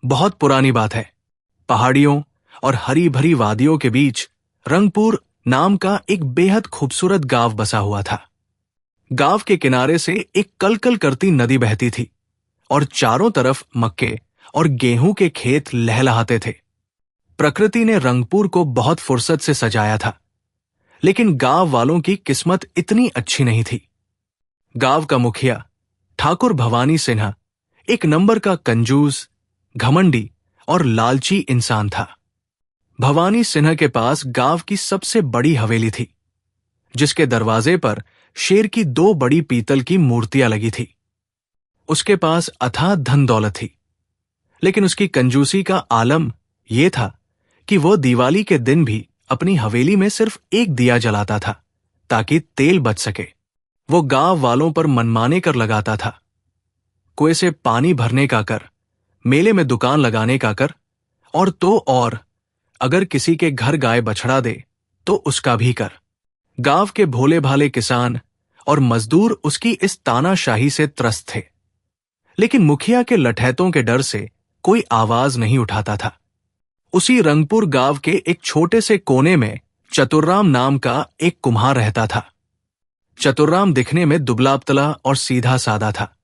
बहुत पुरानी बात है। पहाड़ियों और हरी भरी वादियों के बीच रंगपुर नाम का एक बेहद खूबसूरत गांव बसा हुआ था। गांव के किनारे से एक कलकल करती नदी बहती थी और चारों तरफ मक्के और गेहूं के खेत लहलहाते थे। प्रकृति ने रंगपुर को बहुत फुर्सत से सजाया था, लेकिन गांव वालों की किस्मत इतनी अच्छी नहीं थी। गांव का मुखिया ठाकुर भवानी सिन्हा एक नंबर का कंजूस, घमंडी और लालची इंसान था। भवानी सिन्हा के पास गांव की सबसे बड़ी हवेली थी, जिसके दरवाजे पर शेर की 2 बड़ी पीतल की मूर्तियां लगी थी। उसके पास अथाह धन दौलत थी, लेकिन उसकी कंजूसी का आलम यह था कि वह दिवाली के दिन भी अपनी हवेली में सिर्फ एक दिया जलाता था ताकि तेल बच सके। वो गांव वालों पर मनमाने कर लगाता था। कुएं से पानी भरने का कर, मेले में दुकान लगाने का कर, और अगर किसी के घर गाय बछड़ा दे तो उसका भी कर। गांव के भोले भाले किसान और मजदूर उसकी इस तानाशाही से त्रस्त थे, लेकिन मुखिया के लठैतों के डर से कोई आवाज नहीं उठाता था। उसी रंगपुर गांव के एक छोटे से कोने में चतुर्राम नाम का एक कुम्हार रहता था। चतुर्राम दिखने में दुबला-पतला और सीधा साधा था,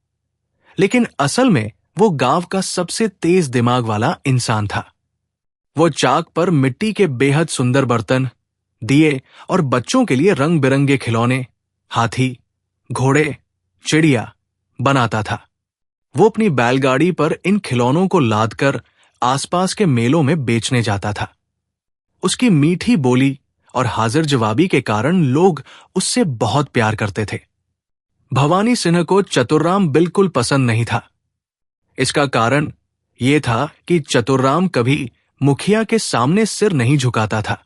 लेकिन असल में वो गांव का सबसे तेज दिमाग वाला इंसान था। वो चाक पर मिट्टी के बेहद सुंदर बर्तन, दिए और बच्चों के लिए रंग बिरंगे खिलौने, हाथी, घोड़े, चिड़िया बनाता था। वो अपनी बैलगाड़ी पर इन खिलौनों को लादकर आसपास के मेलों में बेचने जाता था। उसकी मीठी बोली और हाजिर जवाबी के कारण लोग उससे बहुत प्यार करते थे। भवानी सिन्हा को चतुर्राम बिल्कुल पसंद नहीं था। इसका कारण यह था कि चतुर्राम कभी मुखिया के सामने सिर नहीं झुकाता था।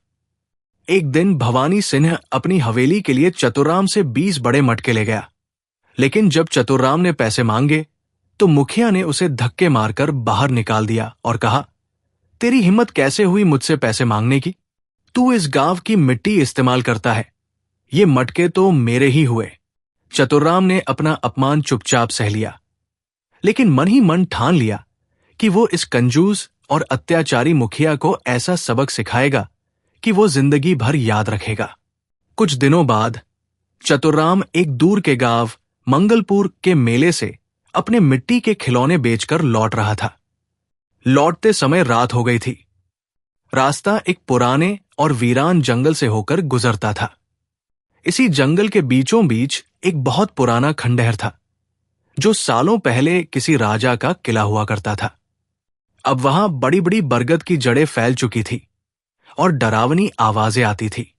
एक दिन भवानी सिन्हा अपनी हवेली के लिए चतुर्राम से 20 बड़े मटके ले गया, लेकिन जब चतुर्राम ने पैसे मांगे तो मुखिया ने उसे धक्के मारकर बाहर निकाल दिया और कहा, तेरी हिम्मत कैसे हुई मुझसे पैसे मांगने की? तू इस गांव की मिट्टी इस्तेमाल करता है, ये मटके तो मेरे ही हुए। चतुर्राम ने अपना अपमान चुपचाप सह लिया, लेकिन मन ही मन ठान लिया कि वो इस कंजूस और अत्याचारी मुखिया को ऐसा सबक सिखाएगा कि वो जिंदगी भर याद रखेगा। कुछ दिनों बाद चतुर्राम एक दूर के गांव मंगलपुर के मेले से अपने मिट्टी के खिलौने बेचकर लौट रहा था। लौटते समय रात हो गई थी। रास्ता एक पुराने और वीरान जंगल से होकर गुजरता था। इसी जंगल के बीचों बीच एक बहुत पुराना खंडहर था, जो सालों पहले किसी राजा का किला हुआ करता था। अब वहां बड़ी बड़ी बरगद की जड़ें फैल चुकी थी और डरावनी आवाजें आती थी।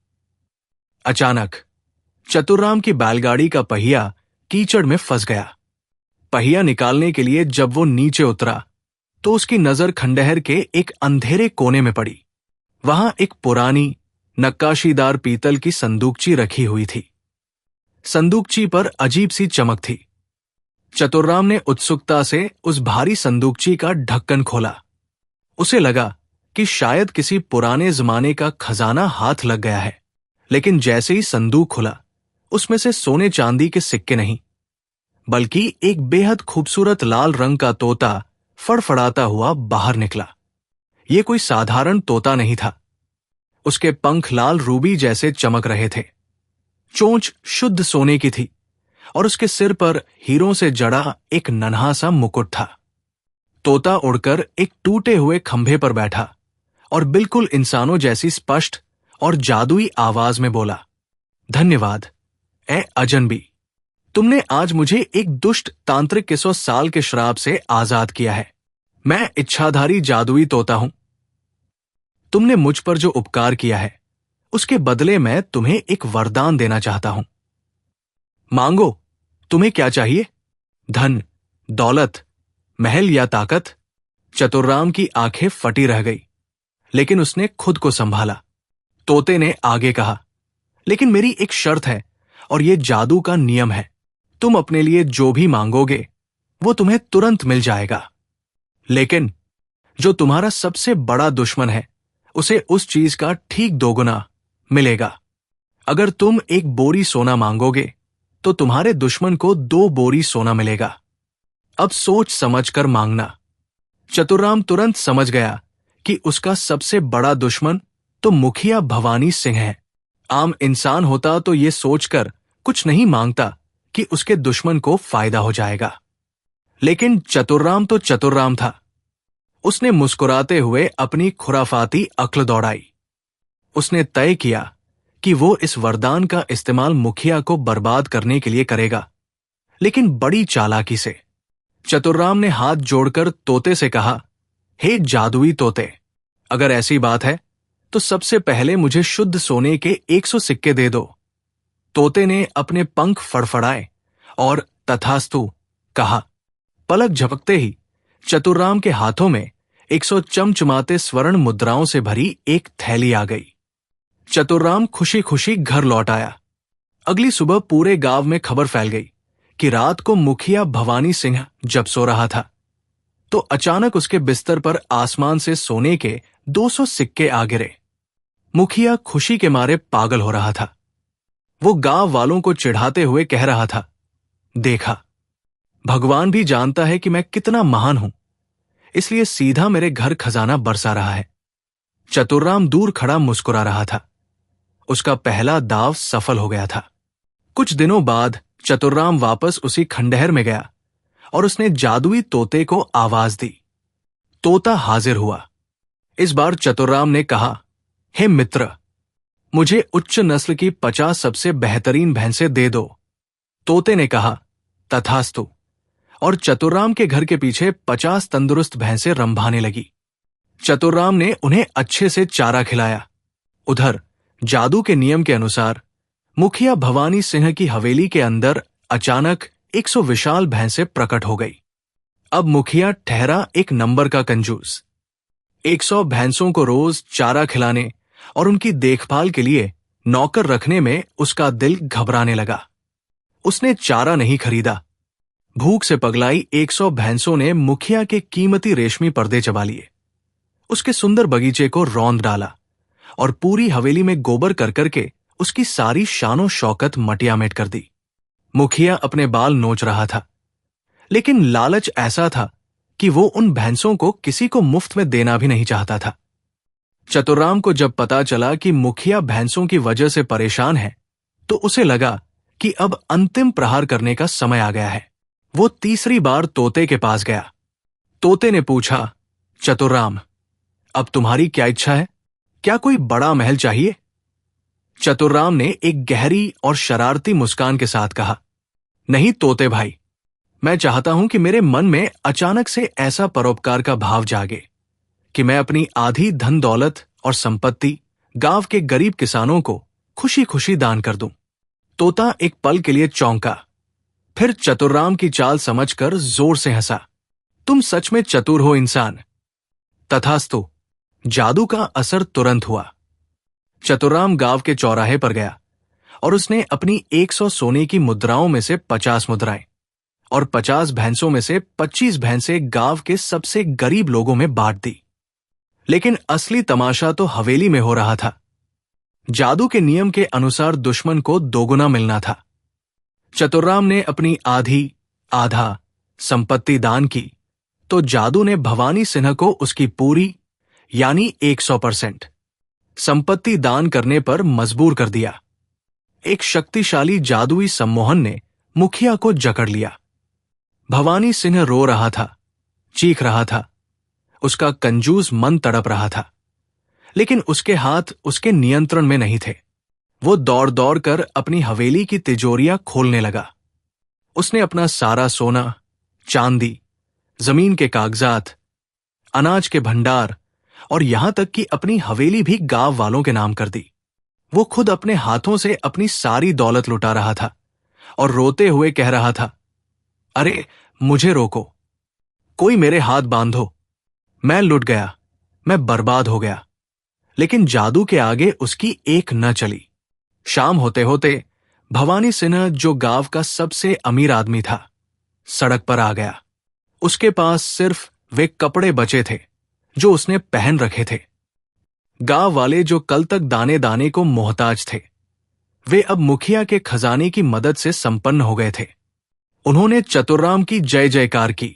अचानक चतुर्राम की बैलगाड़ी का पहिया कीचड़ में फंस गया। पहिया निकालने के लिए जब वो नीचे उतरा तो उसकी नजर खंडहर के एक अंधेरे कोने में पड़ी। वहां एक पुरानी नक्काशीदार पीतल की संदूकची रखी हुई थी। संदूकची पर अजीब सी चमक थी। चतुर्राम ने उत्सुकता से उस भारी संदूकची का ढक्कन खोला। उसे लगा कि शायद किसी पुराने जमाने का खजाना हाथ लग गया है, लेकिन जैसे ही संदूक खुला, उसमें से सोने चांदी के सिक्के नहीं, बल्कि एक बेहद खूबसूरत लाल रंग का तोता फड़फड़ाता हुआ बाहर निकला। यह कोई साधारण तोता नहीं था। उसके पंख लाल रूबी जैसे चमक रहे थे, चोंच शुद्ध सोने की थी और उसके सिर पर हीरों से जड़ा एक नन्हा सा मुकुट था। तोता उड़कर एक टूटे हुए खंभे पर बैठा और बिल्कुल इंसानों जैसी स्पष्ट और जादुई आवाज में बोला, धन्यवाद ए अजनबी, तुमने आज मुझे एक दुष्ट तांत्रिक के 100 साल के श्राप से आजाद किया है। मैं इच्छाधारी जादुई तोता हूं। तुमने मुझ पर जो उपकार किया है, उसके बदले मैं तुम्हें एक वरदान देना चाहता हूं। मांगो, तुम्हें क्या चाहिए? धन, दौलत, महल या ताकत? चतुर्राम की आंखें फटी रह गई, लेकिन उसने खुद को संभाला। तोते ने आगे कहा, लेकिन मेरी एक शर्त है और यह जादू का नियम है। तुम अपने लिए जो भी मांगोगे वो तुम्हें तुरंत मिल जाएगा, लेकिन जो तुम्हारा सबसे बड़ा दुश्मन है उसे उस चीज का ठीक दोगुना मिलेगा। अगर तुम एक बोरी सोना मांगोगे तो तुम्हारे दुश्मन को 2 बोरी सोना मिलेगा। अब सोच समझकर मांगना। चतुर्राम तुरंत समझ गया कि उसका सबसे बड़ा दुश्मन तो मुखिया भवानी सिंह है। आम इंसान होता तो ये सोचकर कुछ नहीं मांगता कि उसके दुश्मन को फायदा हो जाएगा, लेकिन चतुर्राम तो चतुर्राम था। उसने मुस्कुराते हुए अपनी खुराफाती अक्ल दौड़ाई। उसने तय किया कि वो इस वरदान का इस्तेमाल मुखिया को बर्बाद करने के लिए करेगा, लेकिन बड़ी चालाकी से। चतुर्राम ने हाथ जोड़कर तोते से कहा, हे जादुई तोते, अगर ऐसी बात है तो सबसे पहले मुझे शुद्ध सोने के 100 सिक्के दे दो। तोते ने अपने पंख फड़फड़ाए और तथास्तु कहा। पलक झपकते ही चतुर्राम के हाथों में 100 चमचमाते स्वर्ण मुद्राओं से भरी एक थैली आ गई। चतुर्राम खुशी खुशी घर लौट आया। अगली सुबह पूरे गांव में खबर फैल गई कि रात को मुखिया भवानी सिंह जब सो रहा था तो अचानक उसके बिस्तर पर आसमान से सोने के 200 सिक्के आ गिरे। मुखिया खुशी के मारे पागल हो रहा था। वो गांव वालों को चिढ़ाते हुए कह रहा था, देखा, भगवान भी जानता है कि मैं कितना महान हूं, इसलिए सीधा मेरे घर खजाना बरसा रहा है। चतुर्राम दूर खड़ा मुस्कुरा रहा था। उसका पहला दाव सफल हो गया था। कुछ दिनों बाद चतुर्राम वापस उसी खंडहर में गया और उसने जादुई तोते को आवाज दी। तोता हाजिर हुआ। इस बार चतुर्राम ने कहा, हे मित्र, मुझे उच्च नस्ल की 50 सबसे बेहतरीन भैंसें दे दो। तोते ने कहा, तथास्तु, और चतुर्राम के घर के पीछे 50 तंदुरुस्त भैंसें रंभाने लगी। चतुर्राम ने उन्हें अच्छे से चारा खिलाया। उधर जादू के नियम के अनुसार मुखिया भवानी सिंह की हवेली के अंदर अचानक 100 विशाल भैंसें प्रकट हो गई। अब मुखिया ठहरा एक नंबर का कंजूस। 100 भैंसों को रोज चारा खिलाने और उनकी देखभाल के लिए नौकर रखने में उसका दिल घबराने लगा। उसने चारा नहीं खरीदा। भूख से पगलाई 100 भैंसों ने मुखिया के कीमती रेशमी पर्दे चबा लिए, उसके सुंदर बगीचे को रौंद डाला और पूरी हवेली में गोबर कर करके उसकी सारी शानो शौकत मटियामेट कर दी। मुखिया अपने बाल नोच रहा था, लेकिन लालच ऐसा था कि वो उन भैंसों को किसी को मुफ्त में देना भी नहीं चाहता था। चतुर्राम को जब पता चला कि मुखिया भैंसों की वजह से परेशान है, तो उसे लगा कि अब अंतिम प्रहार करने का समय आ गया है। वो तीसरी बार तोते के पास गया। तोते ने पूछा, चतुर्राम, अब तुम्हारी क्या इच्छा है? क्या कोई बड़ा महल चाहिए? चतुर्राम ने एक गहरी और शरारती मुस्कान के साथ कहा, नहीं तोते भाई, मैं चाहता हूं कि मेरे मन में अचानक से ऐसा परोपकार का भाव जागे कि मैं अपनी आधी धन दौलत और संपत्ति गांव के गरीब किसानों को खुशी खुशी दान कर दूं। तोता एक पल के लिए चौंका, फिर चतुर्राम की चाल समझकर जोर से हंसा। तुम सच में चतुर हो इंसान। तथास्तु, जादू का असर तुरंत हुआ। चतुर्राम गांव के चौराहे पर गया और उसने अपनी 100 सोने की मुद्राओं में से 50 मुद्राएं और 50 भैंसों में से 25 भैंसें गांव के सबसे गरीब लोगों में बांट दी। लेकिन असली तमाशा तो हवेली में हो रहा था। जादू के नियम के अनुसार दुश्मन को दोगुना मिलना था। चतुर्राम ने अपनी आधा संपत्ति दान की, तो जादू ने भवानी सिन्हा को उसकी पूरी यानी 100% संपत्ति दान करने पर मजबूर कर दिया। एक शक्तिशाली जादुई सम्मोहन ने मुखिया को जकड़ लिया। भवानी सिंह रो रहा था, चीख रहा था, उसका कंजूस मन तड़प रहा था, लेकिन उसके हाथ उसके नियंत्रण में नहीं थे। वो दौड़ दौड़ कर अपनी हवेली की तिजोरियां खोलने लगा। उसने अपना सारा सोना, चांदी, जमीन के कागजात, अनाज के भंडार और यहां तक कि अपनी हवेली भी गांव वालों के नाम कर दी। वो खुद अपने हाथों से अपनी सारी दौलत लुटा रहा था और रोते हुए कह रहा था, अरे मुझे रोको, कोई मेरे हाथ बांधो, मैं लुट गया, मैं बर्बाद हो गया। लेकिन जादू के आगे उसकी एक न चली। शाम होते होते भवानी सिन्हा, जो गांव का सबसे अमीर आदमी था, सड़क पर आ गया। उसके पास सिर्फ वे कपड़े बचे थे जो उसने पहन रखे थे। गांव वाले जो कल तक दाने दाने को मोहताज थे, वे अब मुखिया के खजाने की मदद से संपन्न हो गए थे। उन्होंने चतुर्राम की जय जयकार की।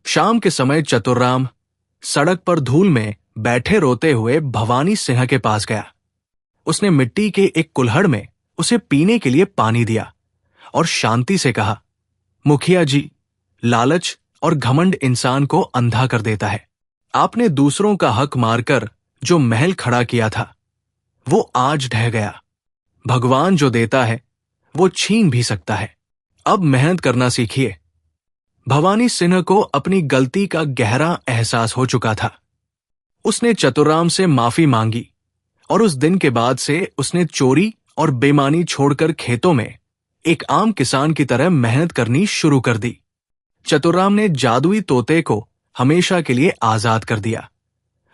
शाम के समय चतुर्राम सड़क पर धूल में बैठे रोते हुए भवानी सिंह के पास गया। उसने मिट्टी के एक कुल्हड़ में उसे पीने के लिए पानी दिया और शांति से कहा, मुखिया जी, लालच और घमंड इंसान को अंधा कर देता है। आपने दूसरों का हक मारकर जो महल खड़ा किया था वो आज ढह गया। भगवान जो देता है वो छीन भी सकता है। अब मेहनत करना सीखिए। भवानी सिंह को अपनी गलती का गहरा एहसास हो चुका था। उसने चतुर्राम से माफी मांगी और उस दिन के बाद से उसने चोरी और बेईमानी छोड़कर खेतों में एक आम किसान की तरह मेहनत करनी शुरू कर दी। चतुर्राम ने जादुई तोते को हमेशा के लिए आजाद कर दिया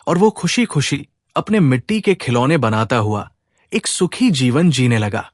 और वो खुशी खुशी अपने मिट्टी के खिलौने बनाता हुआ एक सुखी जीवन जीने लगा।